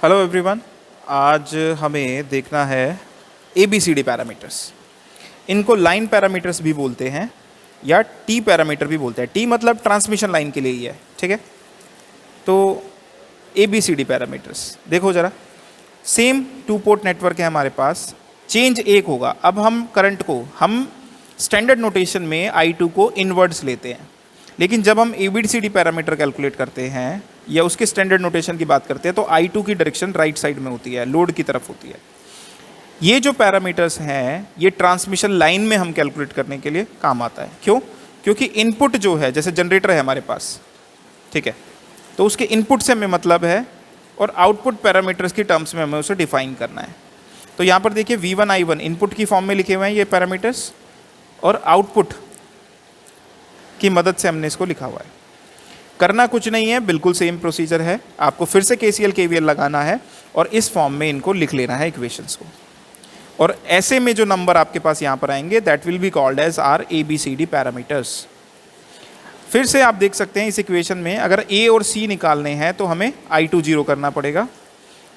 Hello everyone. आज हमें देखना है ABCD पैरामीटर्स। इनको लाइन पैरामीटर्स भी बोलते हैं या टी पैरामीटर भी बोलते हैं। टी मतलब ट्रांसमिशन लाइन के लिए ही है, ठीक है। तो ABCD पैरामीटर्स देखो ज़रा, सेम 2 पोर्ट नेटवर्क है हमारे पास, चेंज एक होगा। अब हम करंट को हम स्टैंडर्ड नोटेशन में I2 को इनवर्ड्स लेते हैं, लेकिन जब हम ABCD पैरामीटर कैलकुलेट करते हैं या उसके स्टैंडर्ड नोटेशन की बात करते हैं तो I2 की डायरेक्शन राइट साइड में होती है, लोड की तरफ होती है। ये जो पैरामीटर्स हैं ये ट्रांसमिशन लाइन में हम कैलकुलेट करने के लिए काम आता है। क्यों? क्योंकि इनपुट जो है, जैसे जनरेटर है हमारे पास, ठीक है, तो उसके इनपुट से हमें मतलब है और आउटपुट पैरामीटर्स की टर्म्स में हमें उसे डिफाइन करना है। तो यहाँ पर देखिए V1 I1 इनपुट की फॉर्म में लिखे हुए हैं ये पैरामीटर्स, और आउटपुट की मदद से हमने इसको लिखा हुआ है। करना कुछ नहीं है, बिल्कुल सेम प्रोसीजर है। आपको फिर से KCL KVL लगाना है और इस फॉर्म में इनको लिख लेना है इक्वेशंस को, और ऐसे में जो नंबर आपके पास यहाँ पर आएंगे that will be called as our ABCD parameters. फिर से आप देख सकते हैं इस इक्वेशन में अगर A और C निकालने हैं तो हमें I2 0 करना पड़ेगा,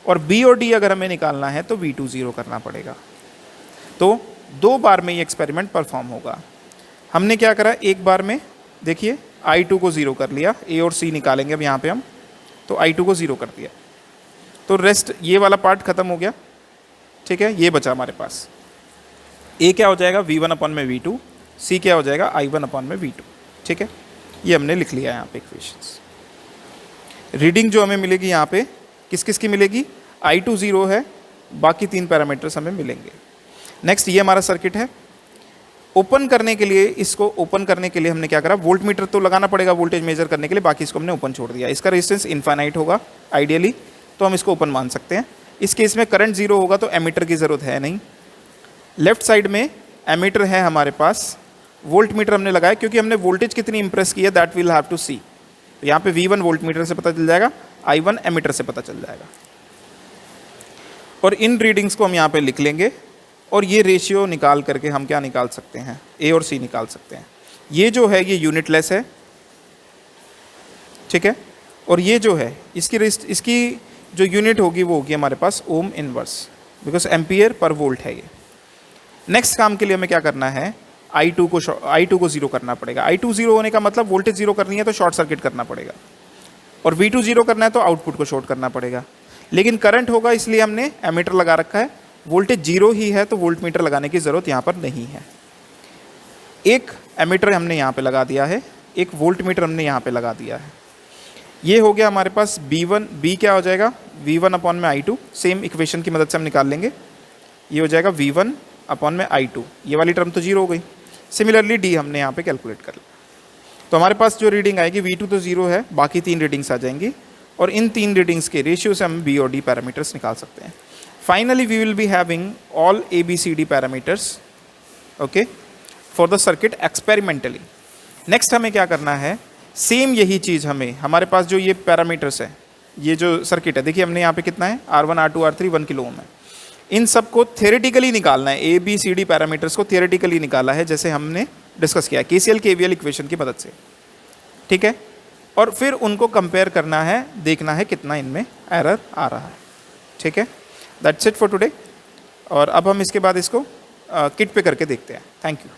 और B और D अगर हमें निकालना है तो V2 0 करना पड़ेगा। तो 2 बार में ये एक्सपेरिमेंट परफॉर्म होगा। हमने क्या करा, एक बार में देखिए I2 को 0 कर लिया, A और C निकालेंगे अब यहाँ पे हम, तो I2 को 0 कर दिया, तो रेस्ट ये वाला पार्ट खत्म हो गया, ठीक है। ये बचा हमारे पास, A क्या हो जाएगा V1 अपॉन में V2, C क्या हो जाएगा I1 अपॉन में V2, ठीक है। ये हमने लिख लिया यहाँ पे इक्वेशंस। रीडिंग जो हमें मिलेगी यहाँ पे किस किस की मिलेगी, I2 0 है, बाकी 3 पैरामीटर्स हमें मिलेंगे। नेक्स्ट ये हमारा सर्किट है। ओपन करने के लिए, इसको ओपन करने के लिए हमने क्या करा, वोल्ट मीटर तो लगाना पड़ेगा वोल्टेज मेजर करने के लिए, बाकी इसको हमने ओपन छोड़ दिया। इसका रेजिस्टेंस इनफाइनाइट होगा आइडियली, तो हम इसको ओपन मान सकते हैं। इस केस में करंट 0 होगा तो एमीटर की ज़रूरत है नहीं। लेफ्ट साइड में एमीटर है हमारे पास, वोल्ट मीटर हमने लगाया क्योंकि हमने वोल्टेज कितनी इंप्रेस की है दैट विल हैव टू सी। तो यहाँ पे V1 वोल्ट मीटर से पता चल जाएगा, I1 एमीटर से पता चल जाएगा, और इन रीडिंग्स को हम यहाँ पे लिख लेंगे, और ये रेशियो निकाल करके हम क्या निकाल सकते हैं, A और C निकाल सकते हैं। ये जो है ये यूनिटलेस है, ठीक है, और ये जो है इसकी जो यूनिट होगी वो होगी हमारे पास ohm inverse, because ampere per volt है ये। नेक्स्ट काम के लिए हमें क्या करना है, I2 को 0 करना पड़ेगा। I2 0 होने का मतलब वोल्टेज 0 करनी है तो शॉर्ट सर्किट करना पड़ेगा, और V2 0 करना है तो आउटपुट को शॉर्ट करना पड़ेगा। लेकिन करंट होगा इसलिए हमने एमीटर लगा रखा है, वोल्टेज 0 ही है तो वोल्ट मीटर लगाने की ज़रूरत यहाँ पर नहीं है। एक एमीटर हमने यहाँ पे लगा दिया है, एक वोल्ट मीटर हमने यहाँ पे लगा दिया है। ये हो गया हमारे पास B क्या हो जाएगा, V1 अपॉन में I2, सेम इक्वेशन की मदद से हम निकाल लेंगे। ये हो जाएगा V1 अपॉन में I2, ये वाली टर्म तो 0 हो गई। सिमिलरली D हमने यहाँ पे कैलकुलेट कर लिया, तो हमारे पास जो रीडिंग आएगी V2 तो 0 है, बाकी 3 रीडिंग्स आ जाएंगी, और इन 3 रीडिंग्स के रेशियो से हम B और D पैरामीटर्स निकाल सकते हैं। Finally, we will be having all ABCD parameters, okay, for the circuit experimentally. Next हमें क्या करना है, सेम यही चीज़ हमें, हमारे पास जो ये पैरामीटर्स है, ये जो सर्किट है, देखिए हमने यहाँ पे कितना है, R1 R2 R3 1 kilo ohm है। इन सब को थियोरेटिकली निकालना है, ABCD पैरामीटर्स को थियोरेटिकली निकाला है, जैसे हमने डिस्कस किया KCL KVL इक्वेशन की मदद से, ठीक है। और फिर उनको कंपेयर करना है, देखना है कितना इनमें एरर आ रहा है, ठीक है। दैट्स इट फॉर टुडे, और अब हम इसके बाद इसको किट पे करके देखते हैं। Thank you.